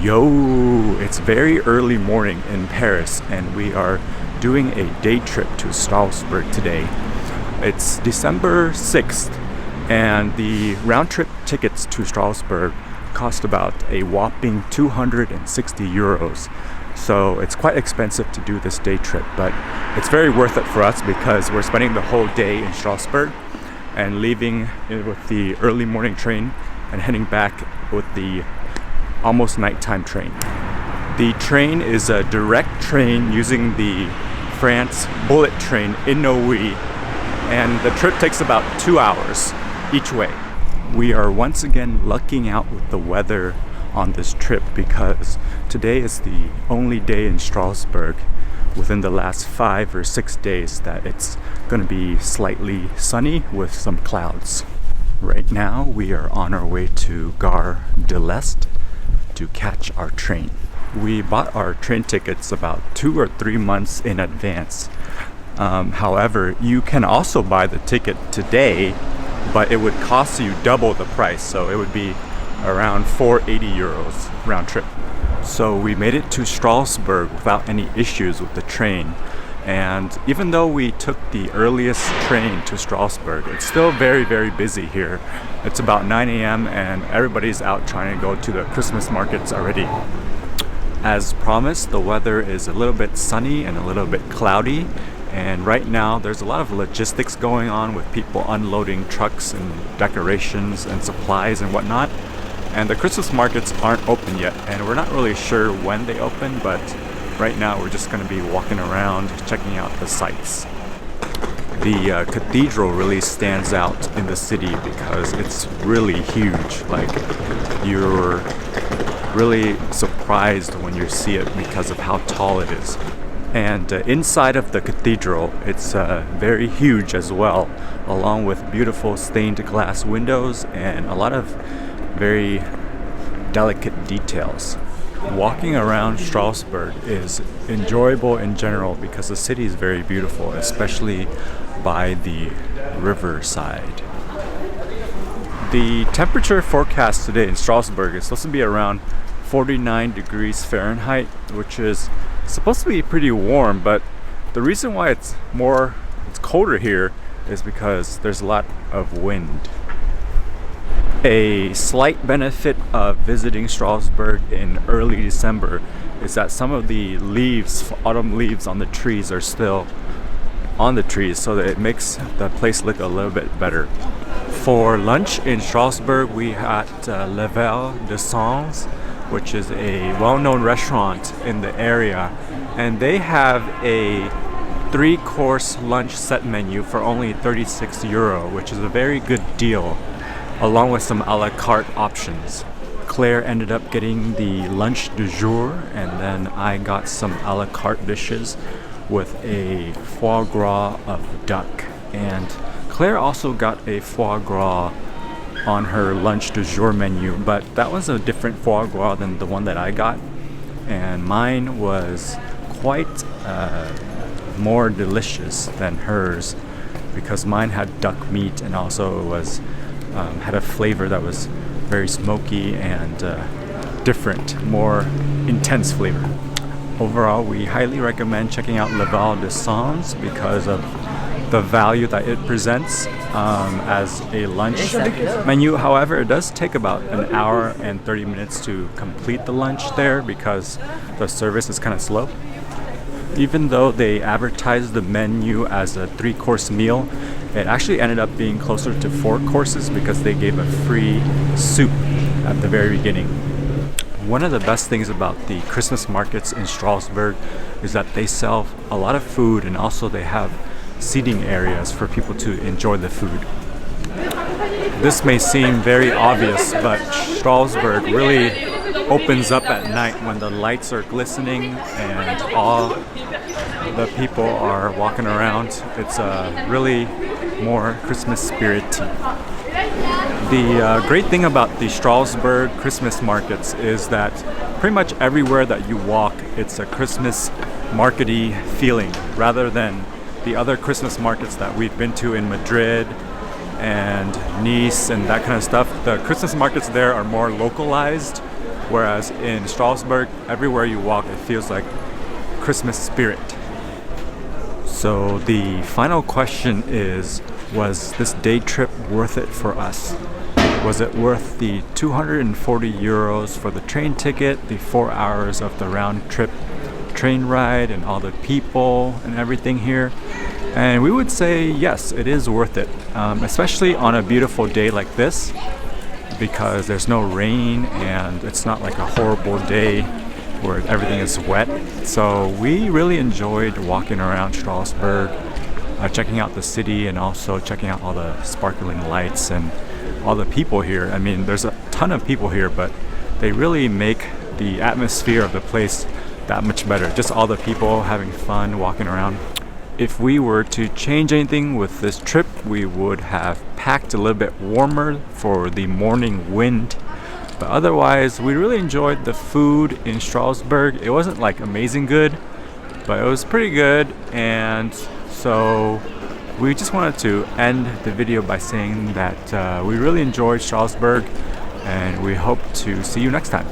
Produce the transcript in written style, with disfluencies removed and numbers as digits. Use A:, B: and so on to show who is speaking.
A: Yo, it's very early morning in Paris, and we are doing a day trip to Strasbourg today. It's December 6th, and the round trip tickets to Strasbourg cost about a whopping 260 euros. So it's quite expensive to do this day trip, but it's very worth it for us because we're spending the whole day in Strasbourg and leaving with the early morning train and heading back with the almost nighttime train. The train is a direct train using the France bullet train Inouï, and the trip takes about 2 hours each way. We are once again lucking out with the weather on this trip because today is the only day in Strasbourg within the last 5 or 6 days that it's going to be slightly sunny with some clouds. Right now we are on our way to Gare de l'Est to catch our train. We bought our train tickets about 2 or 3 months in advance. However, you can also buy the ticket today, but it would cost you double the price, so it would be around 480 euros round trip. So we made it to Strasbourg without any issues with the train. And even though we took the earliest train to Strasbourg, it's still very, very busy here. It's about 9 a.m. and everybody's out trying to go to the Christmas markets already. As promised, the weather is a little bit sunny and a little bit cloudy. And right now there's a lot of logistics going on with people unloading trucks and decorations and supplies and whatnot. And the Christmas markets aren't open yet, and we're not really sure when they open, but right now we're just going to be walking around checking out the sights. The cathedral really stands out in the city because it's really huge. Like, you're really surprised when you see it because of how tall it is. And inside of the cathedral, it's very huge as well, along with beautiful stained glass windows and a lot of very delicate details. Walking around Strasbourg is enjoyable in general because the city is very beautiful, especially by the riverside. The temperature forecast today in Strasbourg is supposed to be around 49 degrees Fahrenheit, which is supposed to be pretty warm, but the reason why it's colder here is because there's a lot of wind. A slight benefit of visiting Strasbourg in early December is that some of the leaves, autumn leaves on the trees, are still on the trees, so that it makes the place look a little bit better. For lunch in Strasbourg, we had Le Val de Sens, which is a well-known restaurant in the area, and they have a 3-course lunch set menu for only 36 euro, which is a very good deal, along with some a la carte options. Claire ended up getting the lunch du jour, and then I got some a la carte dishes with a foie gras of duck. And Claire also got a foie gras on her lunch du jour menu, but that was a different foie gras than the one that I got. And mine was quite more delicious than hers because mine had duck meat and also was had a flavor that was very smoky and different, more intense flavor. Overall, we highly recommend checking out Le Val de Sens because of the value that it presents as a lunch menu. However, it does take about an hour and 30 minutes to complete the lunch there because the service is kind of slow. Even though they advertised the menu as a 3-course meal, it actually ended up being closer to 4 courses because they gave a free soup at the very beginning. One of the best things about the Christmas markets in Strasbourg is that they sell a lot of food, and also they have seating areas for people to enjoy the food. This may seem very obvious, but Strasbourg really opens up at night when the lights are glistening and all the people are walking around. It's really more Christmas spirity. The great thing about the Strasbourg Christmas markets is that pretty much everywhere that you walk, it's a Christmas markety feeling rather than the other Christmas markets that we've been to in Madrid and Nice and that kind of stuff. The Christmas markets there are more localized Whereas in Strasbourg, everywhere you walk, it feels like Christmas spirit. So the final question is, was this day trip worth it for us? Was it worth the 240 euros for the train ticket, the 4 hours of the round trip train ride, and all the people and everything here? And we would say yes, it is worth it, especially on a beautiful day like this, because there's no rain and it's not like a horrible day where everything is wet. So we really enjoyed walking around Strasbourg, checking out the city, and also checking out all the sparkling lights and all the people here. I mean, there's a ton of people here, but they really make the atmosphere of the place that much better. Just all the people having fun walking around. If we were to change anything with this trip, we would have packed a little bit warmer for the morning wind. But otherwise, we really enjoyed the food in Strasbourg. It wasn't like amazing good, but it was pretty good. And so we just wanted to end the video by saying that we really enjoyed Strasbourg, and we hope to see you next time.